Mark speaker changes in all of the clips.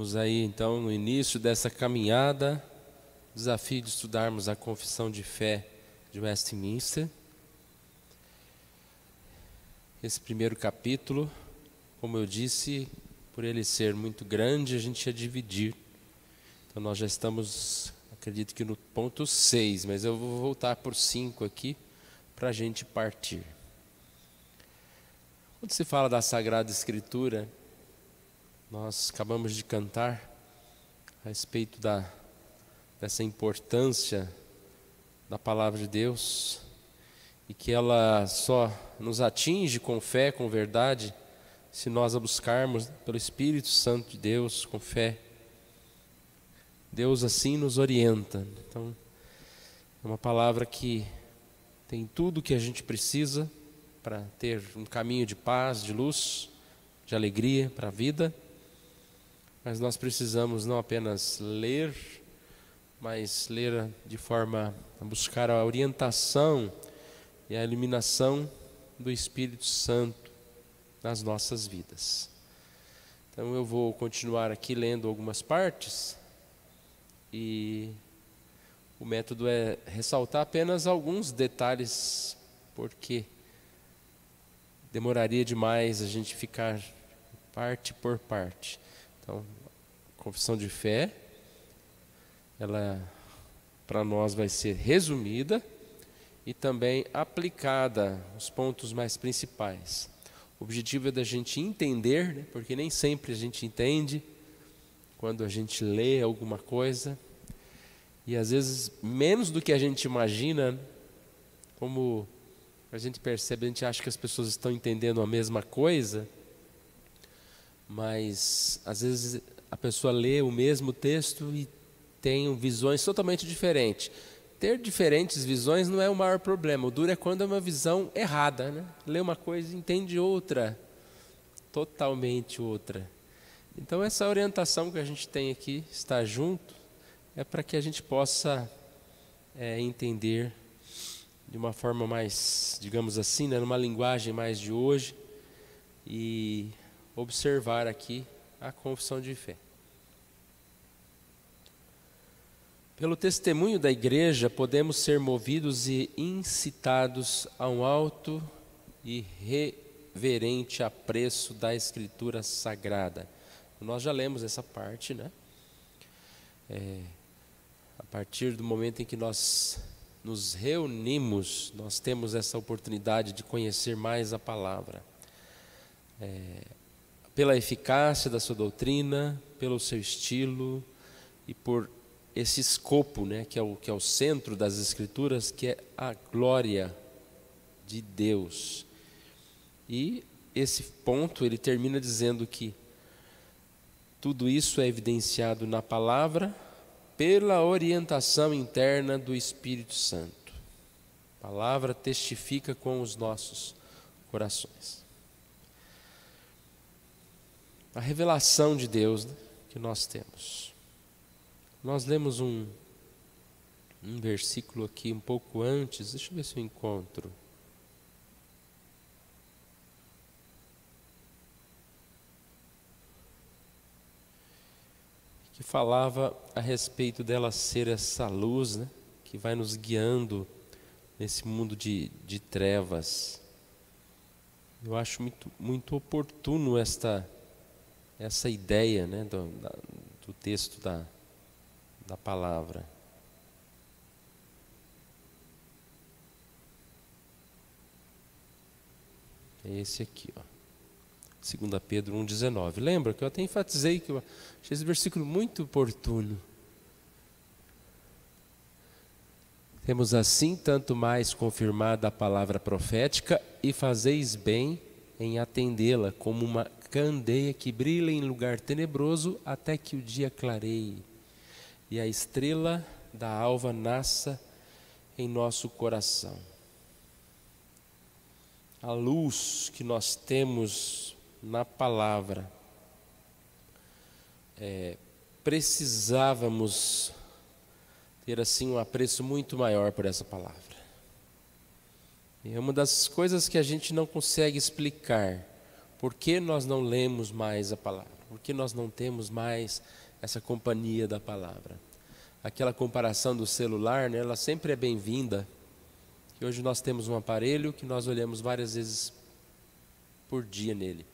Speaker 1: Estamos aí então no início dessa caminhada, desafio de estudarmos a Confissão de Fé de Westminster. Esse primeiro capítulo, como eu disse, por ele ser muito grande, a gente ia dividir. Então nós já estamos, acredito que no ponto 6, mas eu vou voltar por 5 aqui para a gente partir. Quando se fala da Sagrada Escritura, nós acabamos de cantar a respeito dessa importância da Palavra de Deus e que ela só nos atinge com fé, com verdade, se nós a buscarmos pelo Espírito Santo de Deus, com fé. Deus assim nos orienta. Então, é uma palavra que tem tudo o que a gente precisa para ter um caminho de paz, de luz, de alegria para a vida. Mas nós precisamos não apenas ler, mas ler de forma a buscar a orientação e a iluminação do Espírito Santo nas nossas vidas. Então eu vou continuar aqui lendo algumas partes e o método é ressaltar apenas alguns detalhes, porque demoraria demais a gente ficar parte por parte. Então, confissão de fé, ela para nós vai ser resumida e também aplicada, os pontos mais principais. O objetivo é da gente entender, né, porque nem sempre a gente entende quando a gente lê alguma coisa, e às vezes menos do que a gente imagina, como a gente percebe, a gente acha que as pessoas estão entendendo a mesma coisa, mas às vezes a pessoa lê o mesmo texto e tem visões totalmente diferentes. Ter diferentes visões não é o maior problema, o duro é quando é uma visão errada, né? Lê uma coisa e entende outra, totalmente outra. Então essa orientação que a gente tem aqui, estar junto, é para que a gente possa entender de uma forma mais, digamos assim, né, numa linguagem mais de hoje, e observar aqui a confissão de fé. Pelo testemunho da igreja, podemos ser movidos e incitados a um alto e reverente apreço da Escritura Sagrada. Nós já lemos essa parte, né? A partir do momento em que nós nos reunimos, nós temos essa oportunidade de conhecer mais a palavra. Pela eficácia da sua doutrina, pelo seu estilo e por esse escopo, né, que é o centro das Escrituras, que é a glória de Deus. E esse ponto ele termina dizendo que tudo isso é evidenciado na palavra pela orientação interna do Espírito Santo. A palavra testifica com os nossos corações. A revelação de Deus, né, que nós temos. Nós lemos um versículo aqui um pouco antes, deixa eu ver se eu encontro. Que falava a respeito dela ser essa luz, né, que vai nos guiando nesse mundo de trevas. Eu acho muito oportuno essa ideia, né, do texto da palavra. É esse aqui, ó. 2 Pedro 1,19. Lembra que eu até enfatizei que eu achei esse versículo muito oportuno. Temos assim tanto mais confirmada a palavra profética, e fazeis bem em atendê-la como uma candeia que brilha em lugar tenebroso até que o dia clareie e a estrela da alva nasça em nosso coração. A luz que nós temos na palavra, precisávamos ter assim um apreço muito maior por essa palavra. E é uma das coisas que a gente não consegue explicar. Por que nós não lemos mais a palavra? Por que nós não temos mais essa companhia da palavra? Aquela comparação do celular, né, ela sempre é bem-vinda. Que hoje nós temos um aparelho que nós olhamos várias vezes por dia nele.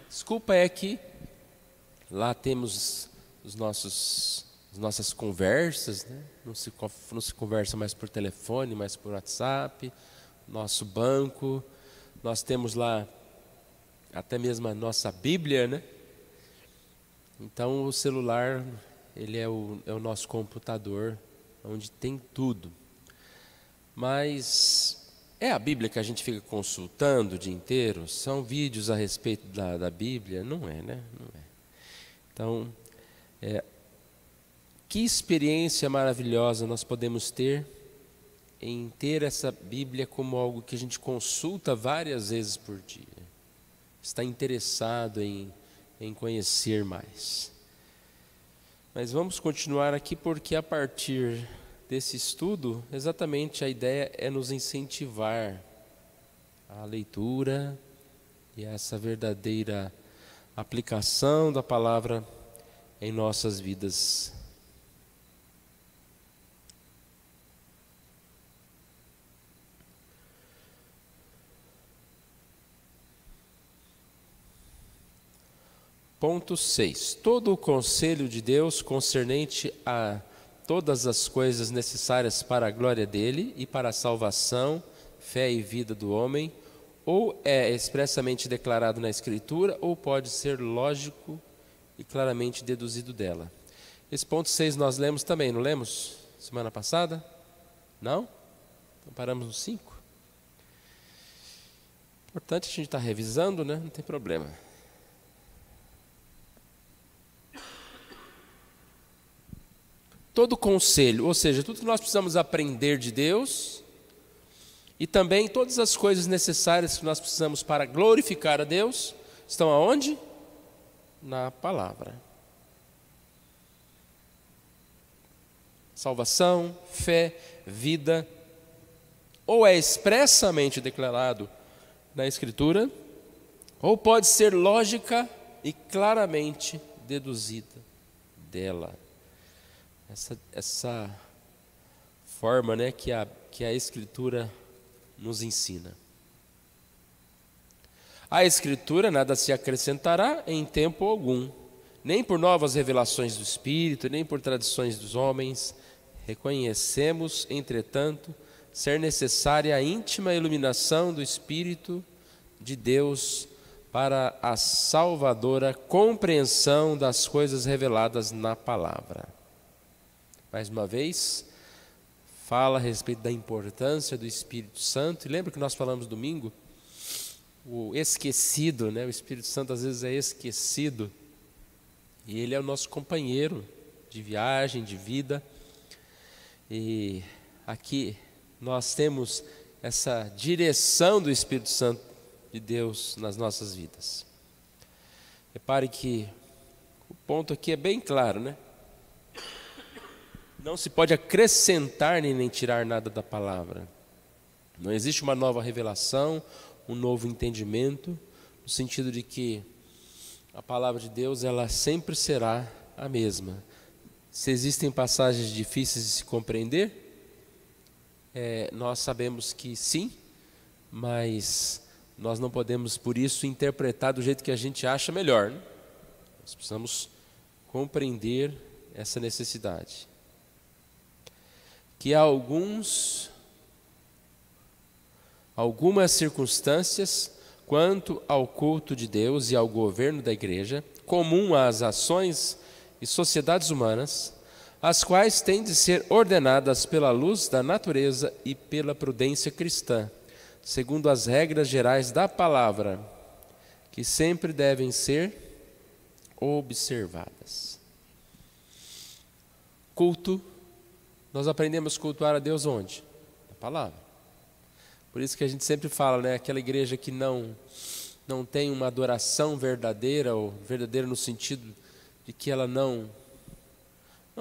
Speaker 1: Desculpa é que lá temos as nossas conversas, né? Não se conversa mais por telefone, mais por WhatsApp, nosso banco, nós temos lá até mesmo a nossa Bíblia, né? Então o celular, ele é o nosso computador, onde tem tudo. Mas é a Bíblia que a gente fica consultando o dia inteiro? São vídeos a respeito da Bíblia? Não é, né? Não é. Então, que experiência maravilhosa nós podemos ter em ter essa Bíblia como algo que a gente consulta várias vezes por dia. Está interessado em conhecer mais. Mas vamos continuar aqui porque a partir desse estudo, exatamente a ideia é nos incentivar à leitura e a essa verdadeira aplicação da palavra em nossas vidas. Ponto 6. Todo o conselho de Deus concernente a todas as coisas necessárias para a glória dele e para a salvação, fé e vida do homem, ou é expressamente declarado na Escritura, ou pode ser lógico e claramente deduzido dela. Esse ponto 6 nós lemos também, não lemos? Semana passada? Não? Então paramos no 5. Importante a gente estar revisando, né? Não tem problema. Todo conselho, ou seja, tudo que nós precisamos aprender de Deus e também todas as coisas necessárias que nós precisamos para glorificar a Deus, estão aonde? Na palavra. Salvação, fé, vida, ou é expressamente declarado na Escritura, ou pode ser lógica e claramente deduzida dela. Essa forma, né, que a Escritura nos ensina. A Escritura nada se acrescentará em tempo algum, nem por novas revelações do Espírito, nem por tradições dos homens. Reconhecemos, entretanto, ser necessária a íntima iluminação do Espírito de Deus para a salvadora compreensão das coisas reveladas na palavra. Mais uma vez, fala a respeito da importância do Espírito Santo. E lembra que nós falamos domingo? O esquecido, né? O Espírito Santo às vezes é esquecido. E ele é o nosso companheiro de viagem, de vida. E aqui nós temos essa direção do Espírito Santo de Deus nas nossas vidas. Repare que o ponto aqui é bem claro, né? Não se pode acrescentar nem tirar nada da palavra. Não existe uma nova revelação, um novo entendimento, no sentido de que a palavra de Deus, ela sempre será a mesma. Se existem passagens difíceis de se compreender, nós sabemos que sim, mas nós não podemos, por isso, interpretar do jeito que a gente acha melhor, né? Nós precisamos compreender essa necessidade. Que há algumas circunstâncias quanto ao culto de Deus e ao governo da igreja, comum às ações e sociedades humanas, as quais têm de ser ordenadas pela luz da natureza e pela prudência cristã, segundo as regras gerais da palavra, que sempre devem ser observadas. Culto. Nós aprendemos a cultuar a Deus onde? Na palavra. Por isso que a gente sempre fala, né? Aquela igreja que não tem uma adoração verdadeira, ou verdadeira no sentido de que ela não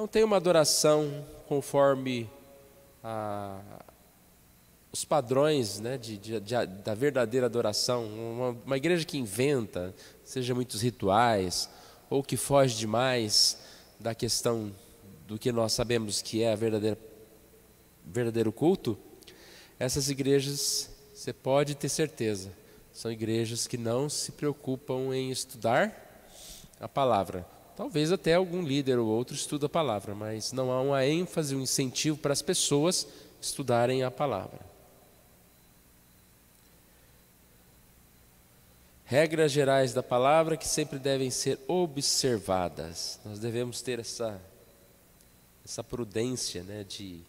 Speaker 1: tem uma adoração conforme os padrões, né, da verdadeira adoração. Uma igreja que inventa, seja muitos rituais, ou que foge demais da questão do que nós sabemos que é verdadeiro culto, essas igrejas, você pode ter certeza, são igrejas que não se preocupam em estudar a palavra. Talvez até algum líder ou outro estude a palavra, mas não há uma ênfase, um incentivo para as pessoas estudarem a palavra. Regras gerais da palavra que sempre devem ser observadas. Nós devemos ter essa prudência, né, de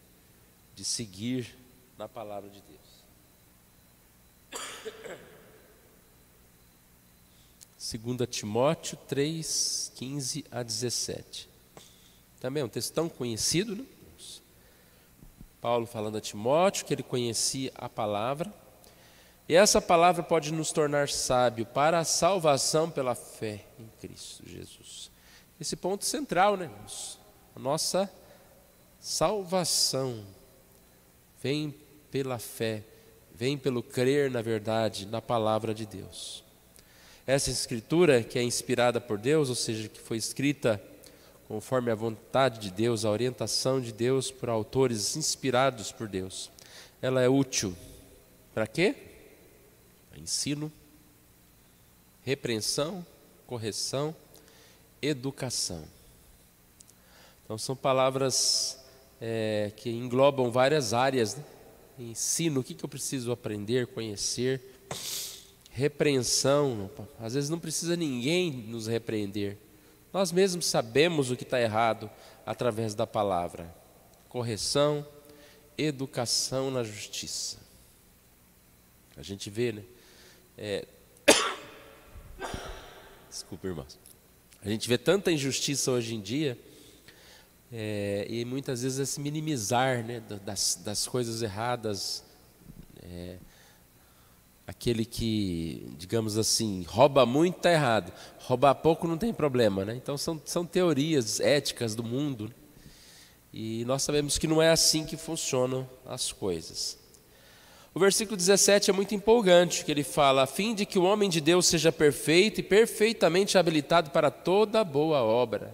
Speaker 1: seguir na palavra de Deus. 2 Timóteo 3, 15 a 17. Também é um texto tão conhecido, né? Paulo falando a Timóteo que ele conhecia a palavra. E essa palavra pode nos tornar sábio para a salvação pela fé em Cristo Jesus. Esse ponto central, né, irmãos? A nossa salvação vem pela fé, vem pelo crer na verdade, na palavra de Deus. Essa escritura que é inspirada por Deus, ou seja, que foi escrita conforme a vontade de Deus, a orientação de Deus por autores inspirados por Deus, ela é útil para quê? Ensino, repreensão, correção, educação. Então são palavras que englobam várias áreas, né? Ensino, o que eu preciso aprender, conhecer. Repreensão, às vezes não precisa ninguém nos repreender. Nós mesmos sabemos o que está errado através da palavra. Correção, educação na justiça. A gente vê, né? Desculpa, irmãos. A gente vê tanta injustiça hoje em dia, e muitas vezes é se minimizar, né, das coisas erradas. Aquele que, digamos assim, rouba muito está errado, roubar pouco não tem problema, né? Então são teorias éticas do mundo, né? E nós sabemos que não é assim que funcionam as coisas. O versículo 17 é muito empolgante, que ele fala: a fim de que o homem de Deus seja perfeito e perfeitamente habilitado para toda boa obra.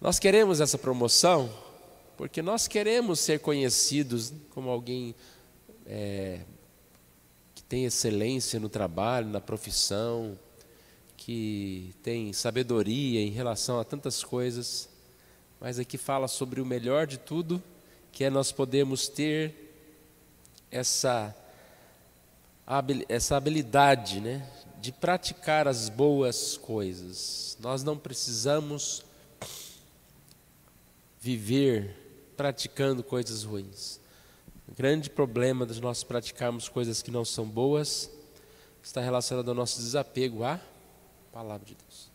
Speaker 1: Nós queremos essa promoção porque nós queremos ser conhecidos como alguém que tem excelência no trabalho, na profissão, que tem sabedoria em relação a tantas coisas. Mas aqui fala sobre o melhor de tudo, que é nós podemos ter essa habilidade, né, de praticar as boas coisas. Nós não precisamos viver praticando coisas ruins. O grande problema de nós praticarmos coisas que não são boas está relacionado ao nosso desapego à palavra de Deus.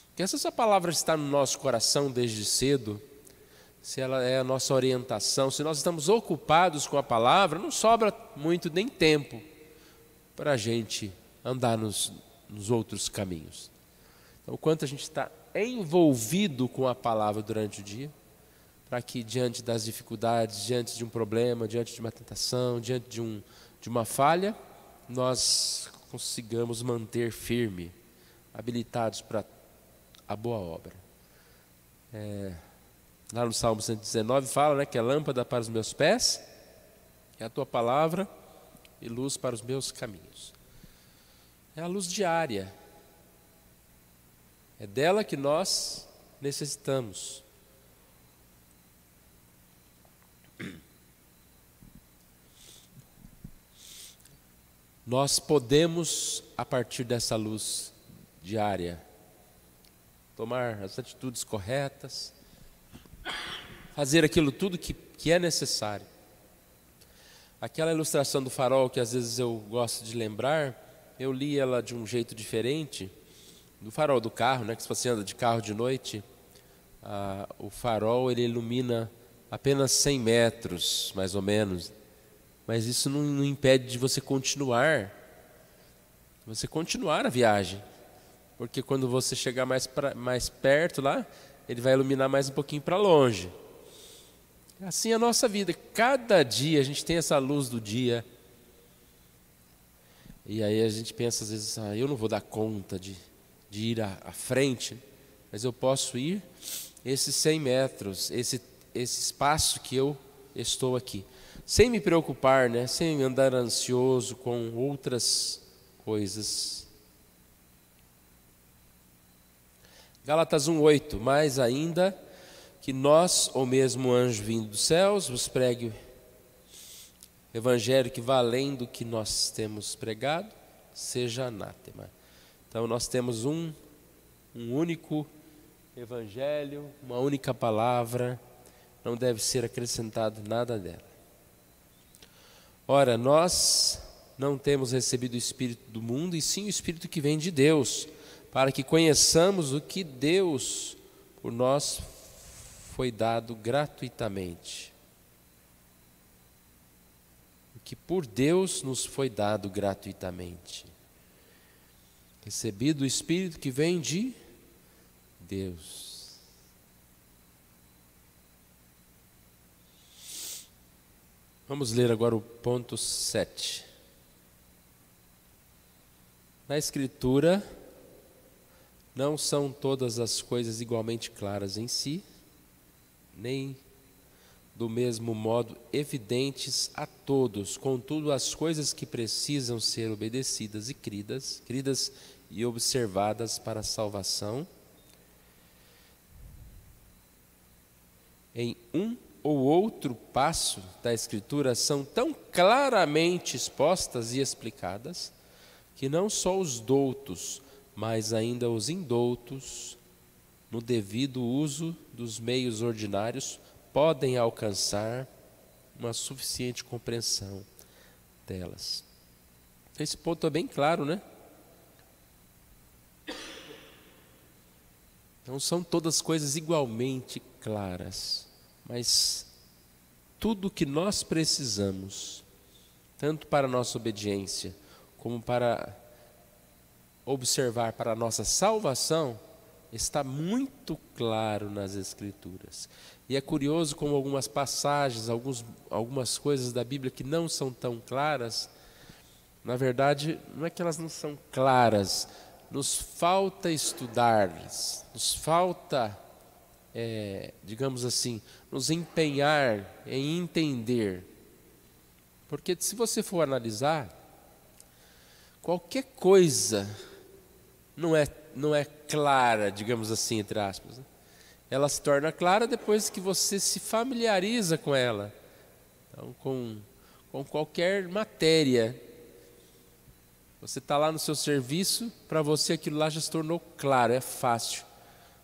Speaker 1: Porque se essa palavra está no nosso coração desde cedo, se ela é a nossa orientação, se nós estamos ocupados com a palavra, não sobra muito nem tempo para a gente andar nos outros caminhos. Então, o quanto a gente está envolvido com a palavra durante o dia, para que diante das dificuldades, diante de um problema, diante de uma tentação, diante de uma falha, nós consigamos manter firme, habilitados para a boa obra. Lá no Salmo 119 fala, né, que é lâmpada para os meus pés, é a tua palavra e luz para os meus caminhos. É a luz diária. É dela que nós necessitamos. Nós podemos, a partir dessa luz diária, tomar as atitudes corretas, fazer aquilo tudo que é necessário. Aquela ilustração do farol que às vezes eu gosto de lembrar, eu li ela de um jeito diferente, do farol do carro, né, que se você anda de carro de noite, o farol ele ilumina apenas 100 metros, mais ou menos, mas isso não impede de você continuar a viagem, porque quando você chegar mais perto lá, ele vai iluminar mais um pouquinho para longe. Assim é a nossa vida. Cada dia a gente tem essa luz do dia. E aí a gente pensa às vezes, eu não vou dar conta de ir à frente, mas eu posso ir esses 100 metros, esse espaço que eu estou aqui, sem me preocupar, né? Sem andar ansioso com outras coisas. Gálatas 1:8, mais ainda que nós, ou mesmo anjo vindo dos céus, vos pregue o evangelho que vá além do que nós temos pregado, seja anátema. Então nós temos um único evangelho, uma única palavra, não deve ser acrescentado nada dela. Ora, nós não temos recebido o Espírito do mundo, e sim o Espírito que vem de Deus, para que conheçamos o que Deus por nós foi dado gratuitamente. O que por Deus nos foi dado gratuitamente. Recebido o Espírito que vem de Deus. Vamos ler agora o ponto 7. Na Escritura, não são todas as coisas igualmente claras em si, nem do mesmo modo evidentes a todos. Contudo, as coisas que precisam ser obedecidas e cridas e observadas para a salvação, em um ou outro passo da Escritura, são tão claramente expostas e explicadas, que não só os doutos, mas ainda os indoutos, no devido uso dos meios ordinários, podem alcançar uma suficiente compreensão delas. Esse ponto é bem claro, né? Não são todas coisas igualmente claras, mas tudo o que nós precisamos, tanto para a nossa obediência, como para observar para a nossa salvação, está muito claro nas Escrituras. E é curioso como algumas passagens, algumas coisas da Bíblia que não são tão claras, na verdade, não é que elas não são claras, nos falta estudar-las, nos falta, digamos assim, nos empenhar em entender. Porque se você for analisar, qualquer coisa não é clara, digamos assim, entre aspas, né? Ela se torna clara depois que você se familiariza com ela. Então, com qualquer matéria, você está lá no seu serviço, para você aquilo lá já se tornou claro, é fácil.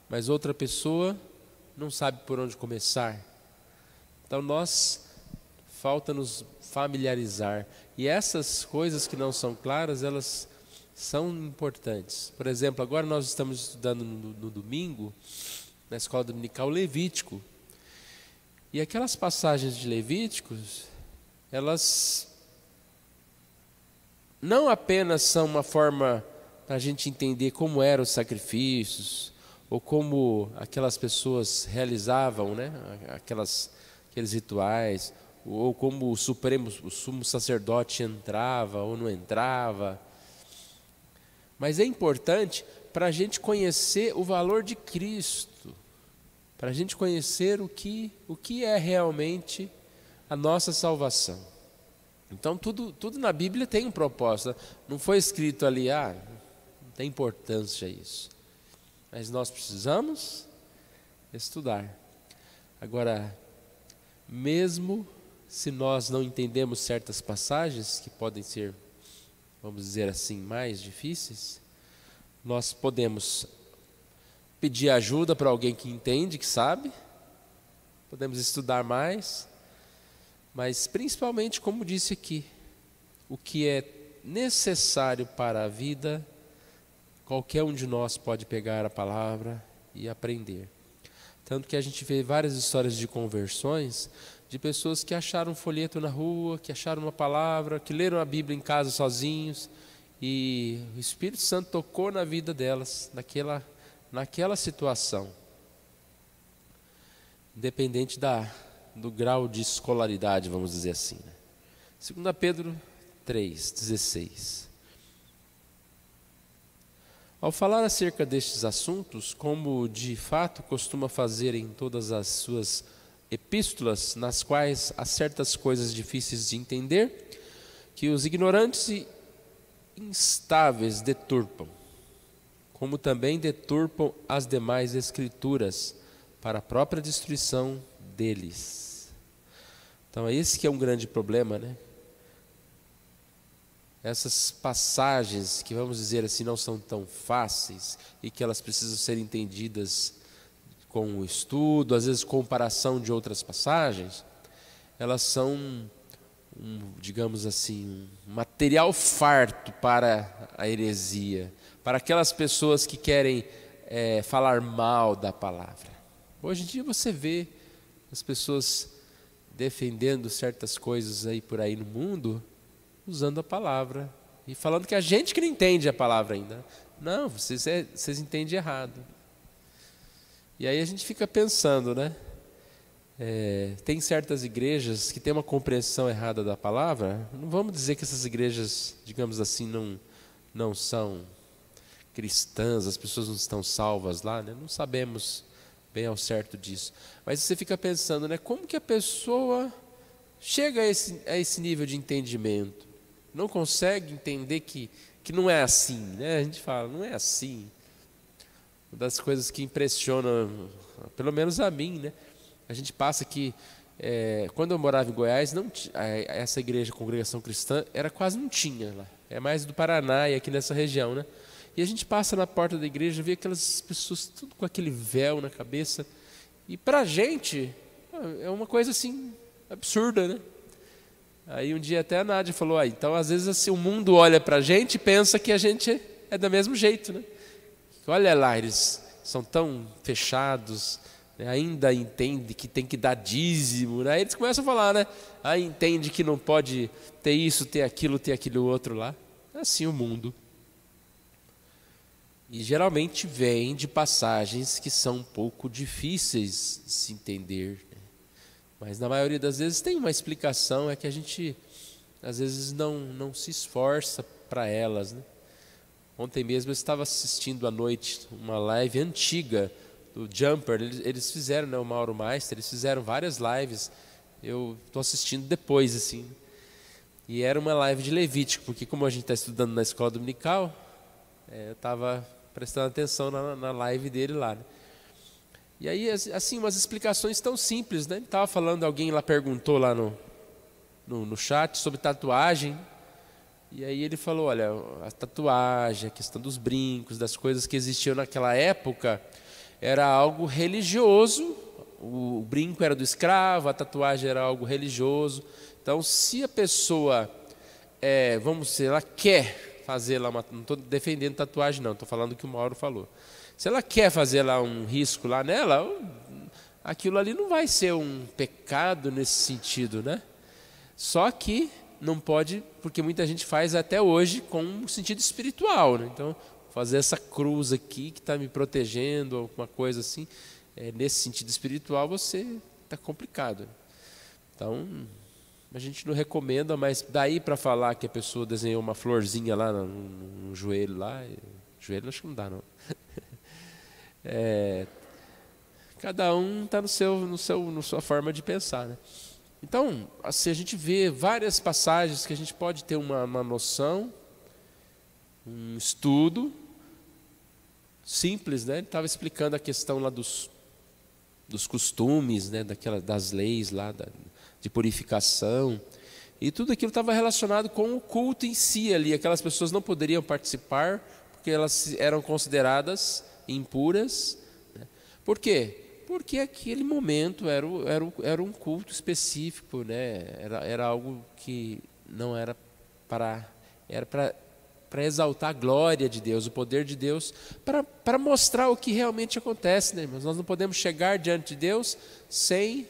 Speaker 1: Mas outra pessoa não sabe por onde começar. Então falta nos familiarizar. E essas coisas que não são claras, elas são importantes. Por exemplo, agora nós estamos estudando no domingo, na escola dominical, Levítico. E aquelas passagens de Levíticos, elas não apenas são uma forma para a gente entender como eram os sacrifícios, ou como aquelas pessoas realizavam, né, aqueles rituais, ou como o sumo sacerdote entrava ou não entrava. Mas é importante para a gente conhecer o valor de Cristo, para a gente conhecer o que é realmente a nossa salvação. Então tudo na Bíblia tem um propósito. Não foi escrito ali, não tem importância isso. Mas nós precisamos estudar. Agora, mesmo se nós não entendemos certas passagens, que podem ser, vamos dizer assim, mais difíceis, nós podemos pedir ajuda para alguém que entende, que sabe, podemos estudar mais, mas principalmente, como disse aqui, o que é necessário para a vida, qualquer um de nós pode pegar a palavra e aprender. Tanto que a gente vê várias histórias de conversões, de pessoas que acharam um folheto na rua, que acharam uma palavra, que leram a Bíblia em casa sozinhos, e o Espírito Santo tocou na vida delas, naquela situação. Independente do grau de escolaridade, vamos dizer assim, né? 2 Pedro 3,16. Ao falar acerca destes assuntos, como de fato costuma fazer em todas as suas epístolas, nas quais há certas coisas difíceis de entender, que os ignorantes e instáveis deturpam, como também deturpam as demais escrituras, para a própria destruição deles. Então esse que é um grande problema, né? Essas passagens que, vamos dizer assim, não são tão fáceis e que elas precisam ser entendidas com o estudo, às vezes comparação de outras passagens, elas são, digamos assim, um material farto para a heresia, para aquelas pessoas que querem falar mal da palavra. Hoje em dia você vê as pessoas defendendo certas coisas aí por aí no mundo, usando a palavra e falando que a gente que não entende a palavra ainda. Não, vocês entendem errado. E aí a gente fica pensando, né? Tem certas igrejas que têm uma compreensão errada da palavra. Não vamos dizer que essas igrejas, digamos assim, não são cristãs, as pessoas não estão salvas lá, né? Não sabemos bem ao certo disso. Mas você fica pensando, né? Como que a pessoa chega a esse nível de entendimento? Não consegue entender que não é assim, né? A gente fala, não é assim. Uma das coisas que impressiona, pelo menos a mim, né? A gente passa que, quando eu morava em Goiás, essa igreja, congregação cristã, quase não tinha lá. É mais do Paraná e aqui nessa região, né? E a gente passa na porta da igreja e vê aquelas pessoas tudo com aquele véu na cabeça. E para a gente, é uma coisa assim, absurda, né? Aí um dia até a Nádia falou, então às vezes assim, o mundo olha para a gente e pensa que a gente é do mesmo jeito, né? Olha lá, eles são tão fechados, né? Ainda entende que tem que dar dízimo, né? Aí eles começam a falar, né? Entende que não pode ter isso, ter aquilo outro lá. É assim o mundo. E geralmente vem de passagens que são um pouco difíceis de se entender, né? Mas na maioria das vezes tem uma explicação, é que a gente às vezes não se esforça para elas, né? Ontem mesmo eu estava assistindo à noite uma live antiga do Jumper, eles fizeram, né, o Mauro Meister, eles fizeram várias lives, eu estou assistindo depois, assim. E era uma live de Levítico, porque como a gente está estudando na escola dominical, eu estava prestando atenção na live dele lá, né? E aí, assim, umas explicações tão simples, né? Ele estava falando, alguém lá perguntou lá no chat sobre tatuagem. E aí ele falou, olha, a tatuagem, a questão dos brincos, das coisas que existiam naquela época, era algo religioso. O brinco era do escravo, a tatuagem era algo religioso. Então, se a pessoa, vamos dizer, ela quer fazer lá não estou defendendo tatuagem não, estou falando o que o Mauro falou. Se ela quer fazer lá um risco lá nela, aquilo ali não vai ser um pecado nesse sentido, né? Só que não pode, porque muita gente faz até hoje com um sentido espiritual, né? Então, fazer essa cruz aqui que está me protegendo, alguma coisa assim, nesse sentido espiritual, você está complicado. Então, a gente não recomenda, mas daí para falar que a pessoa desenhou uma florzinha lá no joelho lá, joelho acho que não dá não. Cada um está na sua forma de pensar, né? Então, assim, a gente vê várias passagens que a gente pode ter uma noção, um estudo simples, né? Ele estava explicando a questão lá dos costumes, né? Das leis lá de purificação, e tudo aquilo estava relacionado com o culto em si ali. Aquelas pessoas não poderiam participar porque elas eram consideradas impuras, né? Por quê? Porque aquele momento era um culto específico, né? Era algo que não era para exaltar a glória de Deus, o poder de Deus, para mostrar o que realmente acontece, né, irmãos? Nós não podemos chegar diante de Deus sem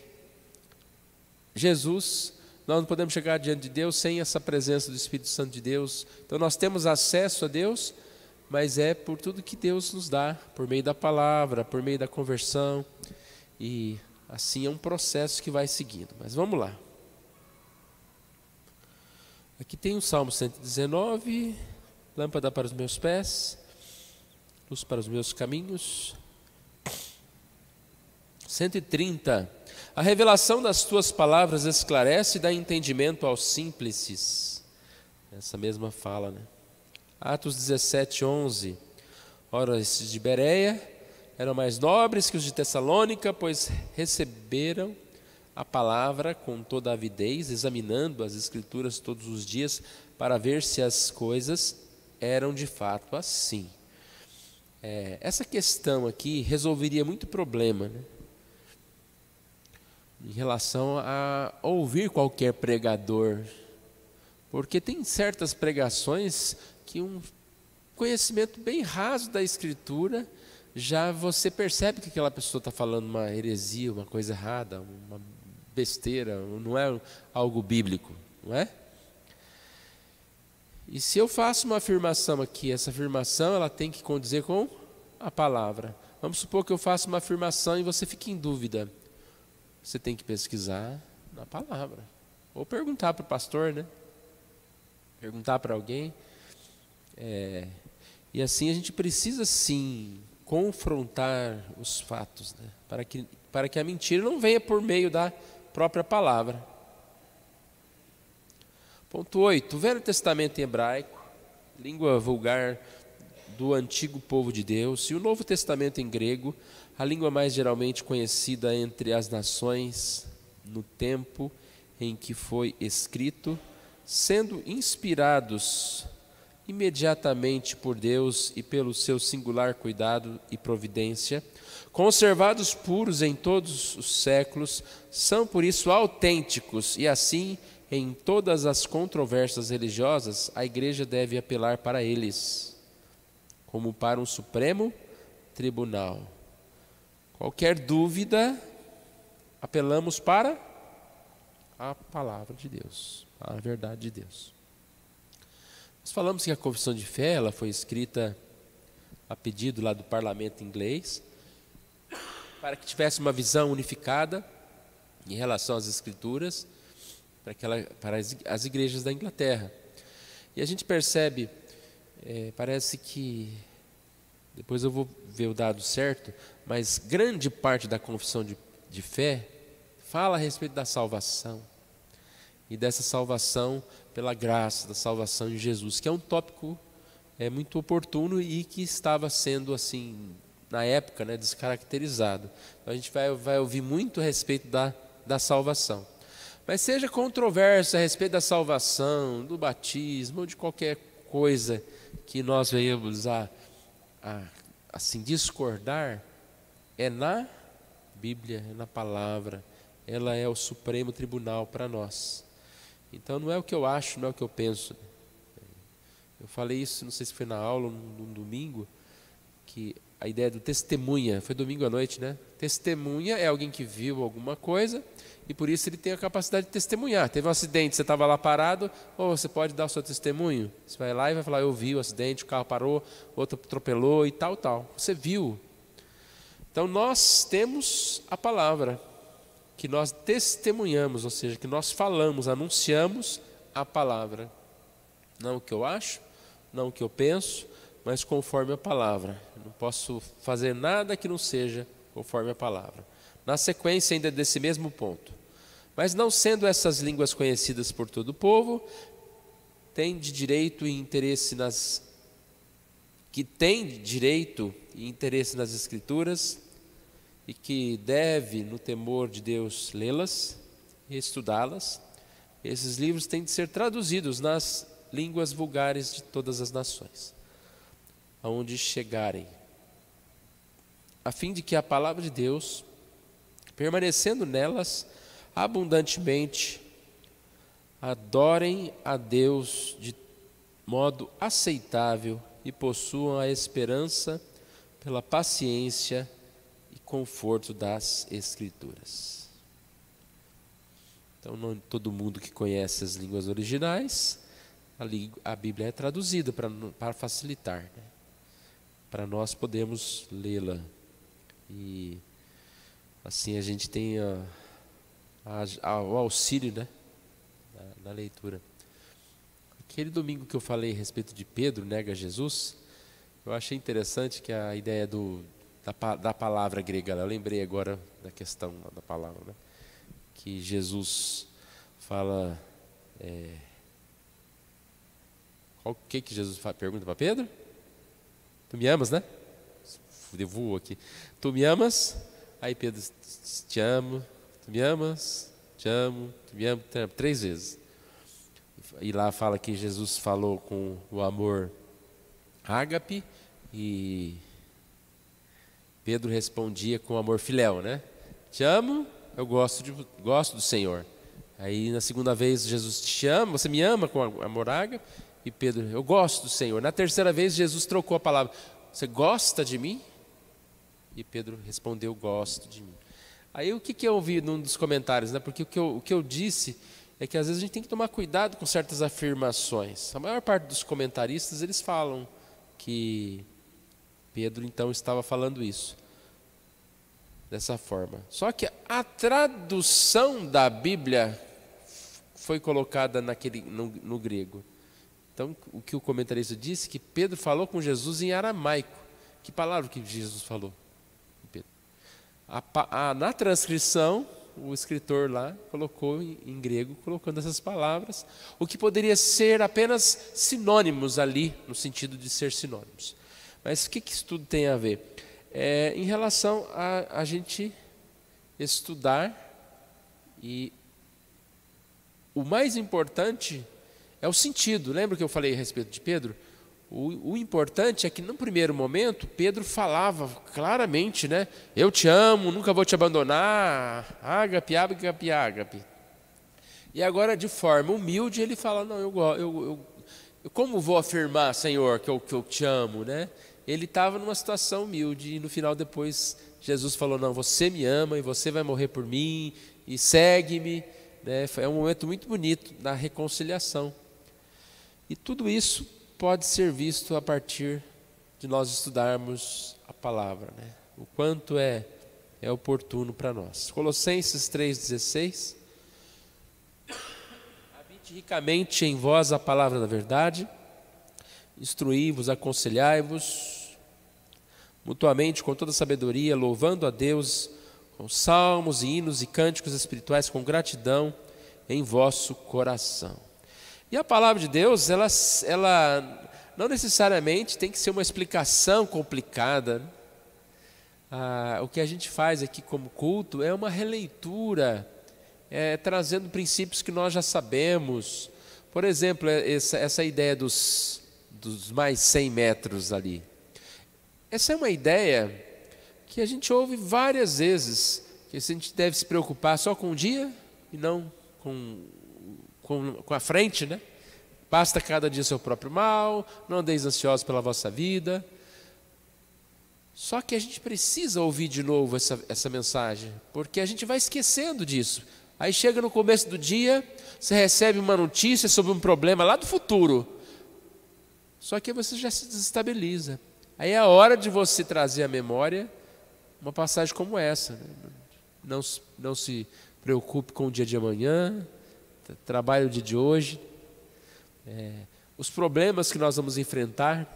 Speaker 1: Jesus, nós não podemos chegar diante de Deus sem essa presença do Espírito Santo de Deus. Então nós temos acesso a Deus, mas é por tudo que Deus nos dá, por meio da palavra, por meio da conversão. E Assim é um processo que vai seguindo. Mas vamos lá. Aqui tem o Salmo 119, lâmpada para os meus pés, luz para os meus caminhos. 130. A revelação das tuas palavras esclarece e dá entendimento aos simples. Essa mesma fala, né? Atos 17, 11. Ora, esses de Bereia eram mais nobres que os de Tessalônica, pois receberam a palavra com toda a avidez, examinando as Escrituras todos os dias, para ver se as coisas eram de fato assim. Essa questão aqui resolveria muito problema, né? Em relação a ouvir qualquer pregador, porque tem certas pregações que um conhecimento bem raso da Escritura, já você percebe que aquela pessoa está falando uma heresia, uma coisa errada, uma besteira, não é algo bíblico, não é? E se eu faço uma afirmação aqui, essa afirmação ela tem que condizer com a palavra. Vamos supor que eu faça uma afirmação e você fique em dúvida. Você tem que pesquisar na palavra. Ou perguntar para o pastor, né? Perguntar para alguém. E assim a gente precisa sim confrontar os fatos, né? Para que a mentira não venha por meio da própria palavra. Ponto 8. O Velho Testamento em hebraico, língua vulgar do antigo povo de Deus, e o Novo Testamento em grego, a língua mais geralmente conhecida entre as nações no tempo em que foi escrito, sendo inspirados imediatamente por Deus e pelo seu singular cuidado e providência, conservados puros em todos os séculos, são por isso autênticos e assim, em todas as controvérsias religiosas, a igreja deve apelar para eles, como para um supremo tribunal. Qualquer dúvida, apelamos para a palavra de Deus, para a verdade de Deus. Nós falamos que a confissão de fé ela foi escrita a pedido lá do parlamento inglês, para que tivesse uma visão unificada em relação às Escrituras, para as igrejas da Inglaterra. E a gente percebe, parece que, depois eu vou ver o dado certo, mas grande parte da confissão de fé fala a respeito da salvação. E dessa salvação pela graça, da salvação em Jesus, que é um tópico muito oportuno e que estava sendo, assim, na época, né, descaracterizado. Então a gente vai ouvir muito a respeito da salvação. Mas seja controvérsia a respeito da salvação, do batismo, ou de qualquer coisa que nós venhamos a assim, discordar, é na Bíblia, é na palavra, ela é o supremo tribunal para nós. Então não é o que eu acho, não é o que eu penso. Eu falei isso, não sei se foi na aula, no domingo, que a ideia do testemunha, foi domingo à noite, né? Testemunha é alguém que viu alguma coisa e por isso ele tem a capacidade de testemunhar. Teve um acidente, você estava lá parado, ou você pode dar o seu testemunho. Você vai lá e vai falar, eu vi o acidente, o carro parou, outro atropelou e tal, tal. Você viu. Então nós temos a palavra, que nós testemunhamos, ou seja, que nós falamos, anunciamos a palavra. Não o que eu acho, não o que eu penso, mas conforme a palavra. Eu não posso fazer nada que não seja conforme a palavra. Na sequência ainda desse mesmo ponto. Mas não sendo essas línguas conhecidas por todo o povo, tem direito e interesse nas Escrituras e que deve, no temor de Deus, lê-las e estudá-las. Esses livros têm de ser traduzidos nas línguas vulgares de todas as nações, aonde chegarem, a fim de que a palavra de Deus, permanecendo nelas abundantemente, adorem a Deus de modo aceitável e possuam a esperança pela paciência e conforto das Escrituras. Então, não todo mundo que conhece as línguas originais, a Bíblia é traduzida para facilitar, né? Para nós podermos lê-la. E Assim a gente tem o auxílio, né, na leitura. Aquele domingo que eu falei a respeito de Pedro nega Jesus, eu achei interessante que a ideia da palavra grega, eu lembrei agora da questão da palavra, né, que Jesus fala, o que Jesus pergunta para Pedro? Tu me amas, né? Devuo aqui. Tu me amas? Aí Pedro, te amo. Tu me amas? Te amo. Tu me amo? Te amo. 3 vezes. E lá fala que Jesus falou com o amor ágape e Pedro respondia com amor filéu, né? Te amo, eu gosto do Senhor. Aí na segunda vez Jesus te ama, você me ama com amor ágape, e Pedro, eu gosto do Senhor. Na terceira vez Jesus trocou a palavra, você gosta de mim? E Pedro respondeu, gosto de mim. Aí o que eu ouvi num dos comentários, né? Porque o que eu disse é que às vezes a gente tem que tomar cuidado com certas afirmações. A maior parte dos comentaristas, eles falam que Pedro então estava falando isso, dessa forma. Só que a tradução da Bíblia foi colocada no grego. Então, o que o comentarista disse, que Pedro falou com Jesus em aramaico. Que palavra que Jesus falou? Pedro. Na transcrição, o escritor lá colocou em grego, colocando essas palavras, o que poderia ser apenas sinônimos ali, no sentido de ser sinônimos. Mas o que isso tudo tem a ver? Em relação a gente estudar, e o mais importante é o sentido. Lembra que eu falei a respeito de Pedro? O importante é que no primeiro momento Pedro falava claramente, né? Eu te amo, nunca vou te abandonar, ágape, ágape, ágape. E agora de forma humilde ele fala, não, eu como vou afirmar, Senhor, que eu te amo, né? Ele estava numa situação humilde e no final depois Jesus falou, não, você me ama e você vai morrer por mim e segue-me, né? É um momento muito bonito da reconciliação. E tudo isso pode ser visto a partir de nós estudarmos a palavra, né? O quanto é oportuno para nós. Colossenses 3,16. Habite ricamente em vós a palavra da verdade, instruí-vos, aconselhai-vos mutuamente com toda sabedoria, louvando a Deus com salmos e hinos e cânticos espirituais com gratidão em vosso coração. E a palavra de Deus, ela não necessariamente tem que ser uma explicação complicada. O que a gente faz aqui como culto é uma releitura, trazendo princípios que nós já sabemos. Por exemplo, essa ideia dos mais 100 metros ali. Essa é uma ideia que a gente ouve várias vezes, que a gente deve se preocupar só com o dia e não com a frente, né? Basta cada dia seu próprio mal, não andeis ansiosos pela vossa vida. Só que a gente precisa ouvir de novo essa mensagem, porque a gente vai esquecendo disso. Aí chega no começo do dia, você recebe uma notícia sobre um problema lá do futuro, só que você já se desestabiliza. Aí é a hora de você trazer à memória uma passagem como essa, né? Não se preocupe com o dia de amanhã, trabalhe o dia de hoje. Os problemas que nós vamos enfrentar,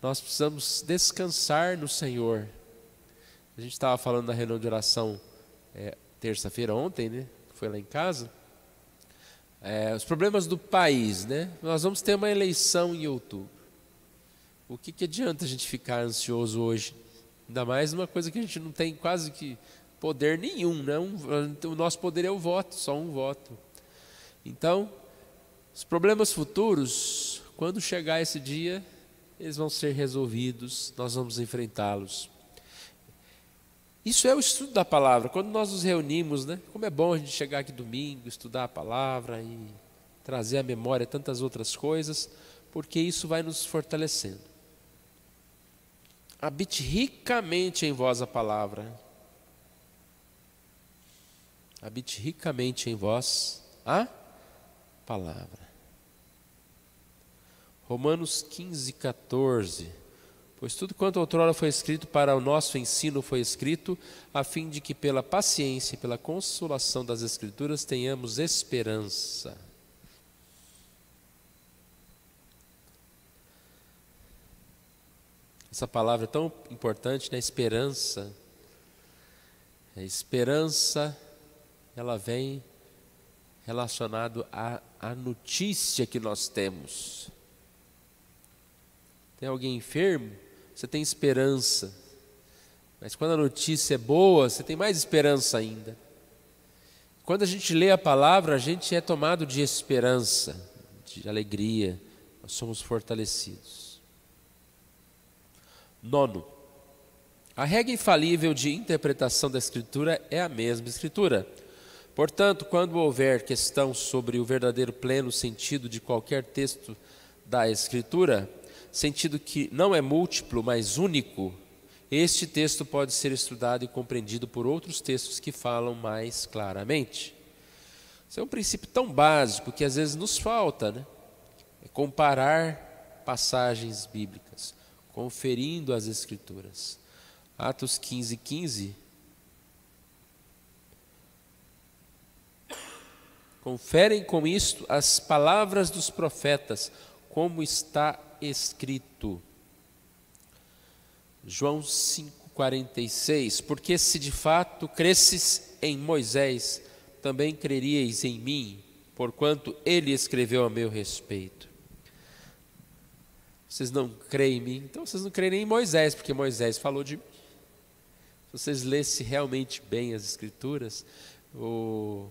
Speaker 1: nós precisamos descansar no Senhor. A gente estava falando na reunião de oração terça-feira ontem, né? Foi lá em casa. Os problemas do país, né? Nós vamos ter uma eleição em outubro. O que adianta a gente ficar ansioso hoje? Ainda mais uma coisa que a gente não tem quase que poder nenhum, né? O nosso poder é o voto, só um voto. Então, os problemas futuros, quando chegar esse dia, eles vão ser resolvidos, nós vamos enfrentá-los. Isso é o estudo da palavra. Quando nós nos reunimos, né? Como é bom a gente chegar aqui domingo, estudar a palavra e trazer à memória tantas outras coisas, porque isso vai nos fortalecendo. Habite ricamente em vós a palavra. Habite ricamente em vós a palavra. Romanos 15, 14. Pois tudo quanto outrora foi escrito para o nosso ensino foi escrito, a fim de que pela paciência e pela consolação das Escrituras tenhamos esperança. Essa palavra é tão importante, né? Esperança. A esperança, ela vem relacionado à notícia que nós temos. Tem alguém enfermo, você tem esperança. Mas quando a notícia é boa, você tem mais esperança ainda. Quando a gente lê a palavra, a gente é tomado de esperança, de alegria. Nós somos fortalecidos. 9. A regra infalível de interpretação da Escritura é a mesma Escritura. Portanto, quando houver questão sobre o verdadeiro pleno sentido de qualquer texto da Escritura, sentido que não é múltiplo, mas único, este texto pode ser estudado e compreendido por outros textos que falam mais claramente. Isso é um princípio tão básico que às vezes nos falta, né? É comparar passagens bíblicas, conferindo as Escrituras. Atos 15:15. Conferem com isto as palavras dos profetas, como está escrito. João 5:46. Porque se de fato cresces em Moisés, também creríeis em mim, porquanto ele escreveu a meu respeito. Vocês não creem em mim, então vocês não creem nem em Moisés, porque Moisés falou de mim. Se vocês lessem realmente bem as Escrituras, um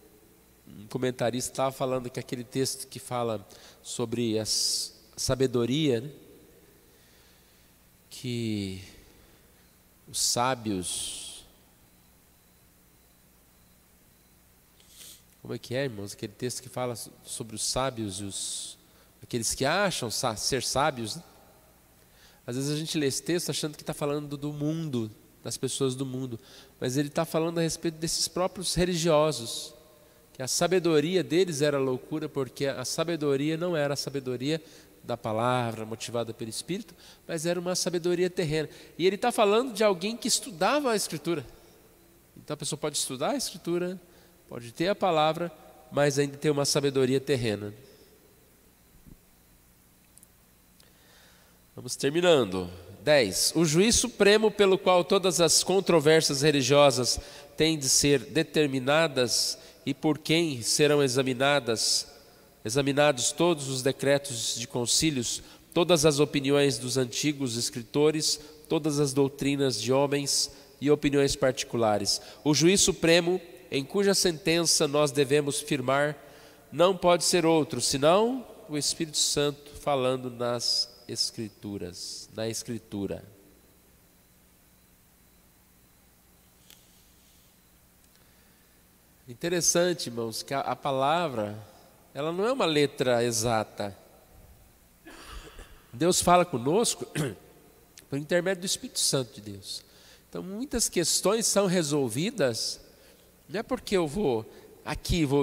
Speaker 1: comentarista estava falando que aquele texto que fala sobre a sabedoria, né? Que os sábios... Como é que é, irmãos? Aquele texto que fala sobre os sábios e aqueles que acham ser sábios, né? Às vezes a gente lê esse texto achando que está falando do mundo, das pessoas do mundo, mas ele está falando a respeito desses próprios religiosos, que a sabedoria deles era loucura, porque a sabedoria não era a sabedoria da palavra, motivada pelo Espírito, mas era uma sabedoria terrena. E ele está falando de alguém que estudava a Escritura. Então a pessoa pode estudar a Escritura, pode ter a palavra, mas ainda ter uma sabedoria terrena. Vamos terminando. 10. O juiz supremo pelo qual todas as controvérsias religiosas têm de ser determinadas e por quem serão examinados todos os decretos de concílios, todas as opiniões dos antigos escritores, todas as doutrinas de homens e opiniões particulares. O juiz supremo, em cuja sentença nós devemos firmar, não pode ser outro, senão o Espírito Santo falando nas Escrituras, na Escritura. Interessante, irmãos, que a palavra, ela não é uma letra exata. Deus fala conosco por intermédio do Espírito Santo de Deus. Então, muitas questões são resolvidas, não é porque eu vou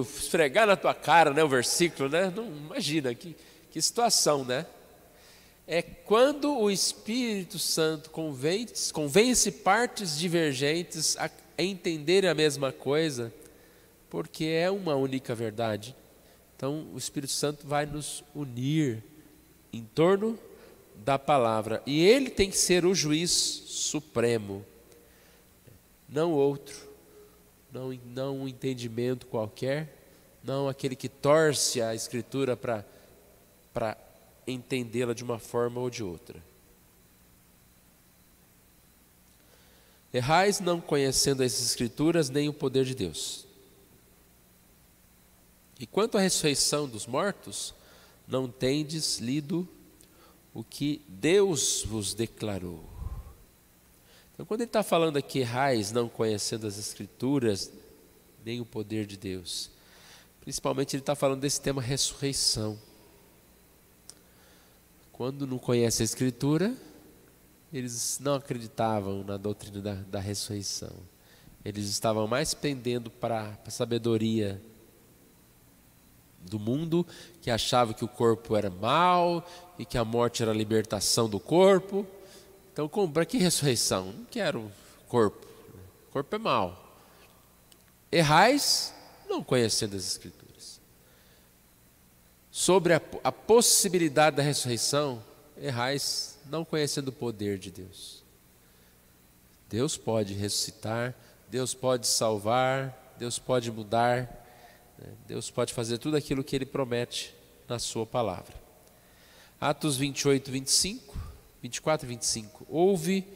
Speaker 1: esfregar na tua cara, né, o versículo, né? Não, imagina, que situação, né? É quando o Espírito Santo convence partes divergentes a entenderem a mesma coisa, porque é uma única verdade. Então, o Espírito Santo vai nos unir em torno da palavra. E ele tem que ser o juiz supremo, não outro, não um entendimento qualquer, não aquele que torce a Escritura para entendê-la de uma forma ou de outra. Errais não conhecendo as Escrituras nem o poder de Deus. E quanto à ressurreição dos mortos, não tendes lido o que Deus vos declarou. Então, quando ele está falando aqui, errais não conhecendo as Escrituras nem o poder de Deus, principalmente ele está falando desse tema ressurreição. Quando não conhece a Escritura, eles não acreditavam na doutrina da ressurreição. Eles estavam mais pendendo para a sabedoria do mundo, que achava que o corpo era mau e que a morte era a libertação do corpo. Então, para que ressurreição? Não quero corpo. O corpo é mau. Errais, não conhecendo as Escrituras. Sobre a possibilidade da ressurreição, errais, não conhecendo o poder de Deus. Deus pode ressuscitar, Deus pode salvar, Deus pode mudar, Deus pode fazer tudo aquilo que Ele promete na sua palavra. Atos 28, 24 e 25. Houve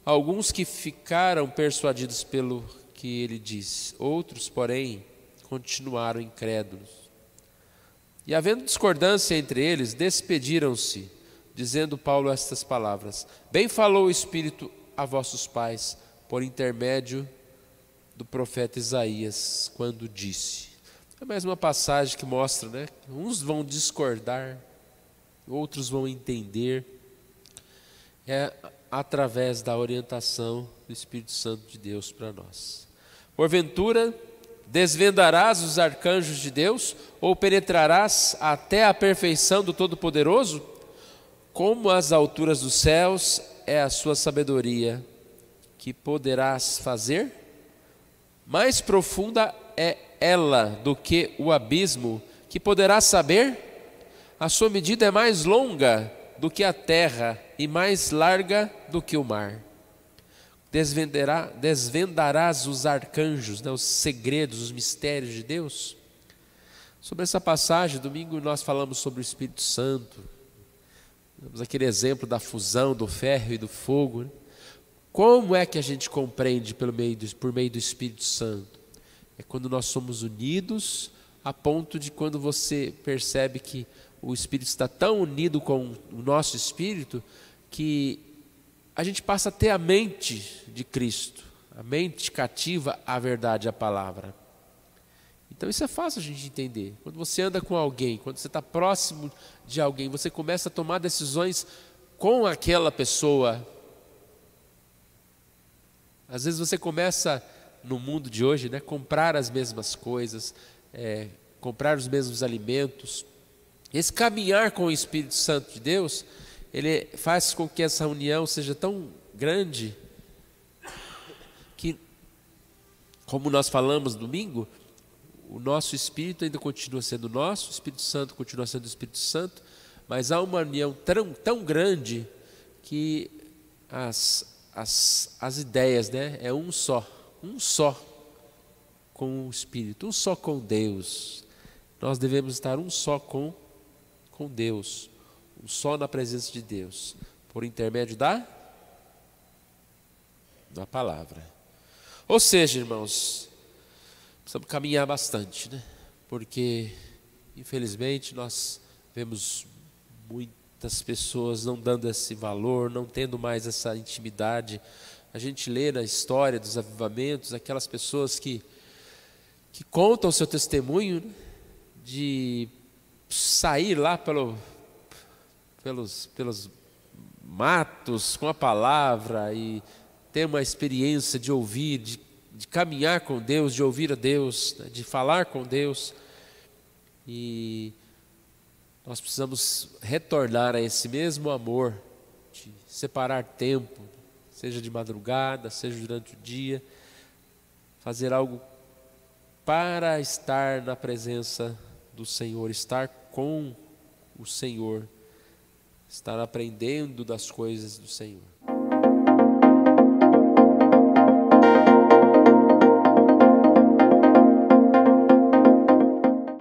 Speaker 1: alguns que ficaram persuadidos pelo que ele disse, outros, porém, continuaram incrédulos. E havendo discordância entre eles, despediram-se, dizendo Paulo estas palavras: Bem falou o Espírito a vossos pais, por intermédio do profeta Isaías, quando disse. É mais uma passagem que mostra, né? Uns vão discordar, outros vão entender. É através da orientação do Espírito Santo de Deus para nós. Porventura, desvendarás os arcanjos de Deus, ou penetrarás até a perfeição do Todo-Poderoso? Como as alturas dos céus é a sua sabedoria, que poderás fazer? Mais profunda é ela do que o abismo, que poderás saber? A sua medida é mais longa do que a terra e mais larga do que o mar. Desvendarás os arcanjos, os segredos, os mistérios de Deus? Sobre essa passagem, domingo nós falamos sobre o Espírito Santo. Damos aquele exemplo da fusão do ferro e do fogo. Como é que a gente compreende por meio do Espírito Santo? É quando nós somos unidos a ponto de quando você percebe que o Espírito está tão unido com o nosso Espírito que a gente passa a ter a mente de Cristo, a mente cativa à verdade, à palavra. Então isso é fácil a gente entender. Quando você anda com alguém, quando você está próximo de alguém, você começa a tomar decisões com aquela pessoa. Às vezes você começa, no mundo de hoje, comprar as mesmas coisas, comprar os mesmos alimentos. Esse caminhar com o Espírito Santo de Deus, ele faz com que essa união seja tão grande que, como nós falamos domingo, o nosso Espírito ainda continua sendo nosso, o Espírito Santo continua sendo o Espírito Santo, mas há uma união tão grande que as ideias, é um só com o Espírito, um só com Deus. Nós devemos estar um só com Deus, um só na presença de Deus, por intermédio da palavra. Ou seja, irmãos, precisamos caminhar bastante, porque infelizmente nós vemos muitas pessoas não dando esse valor, não tendo mais essa intimidade. A gente lê na história dos avivamentos aquelas pessoas que contam o seu testemunho, de sair lá pelos matos com a palavra e ter uma experiência de ouvir, de caminhar com Deus, de ouvir a Deus, de falar com Deus. E nós precisamos retornar a esse mesmo amor, de separar tempo, seja de madrugada, seja durante o dia, fazer algo para estar na presença do Senhor, estar com o Senhor, estar aprendendo das coisas do Senhor.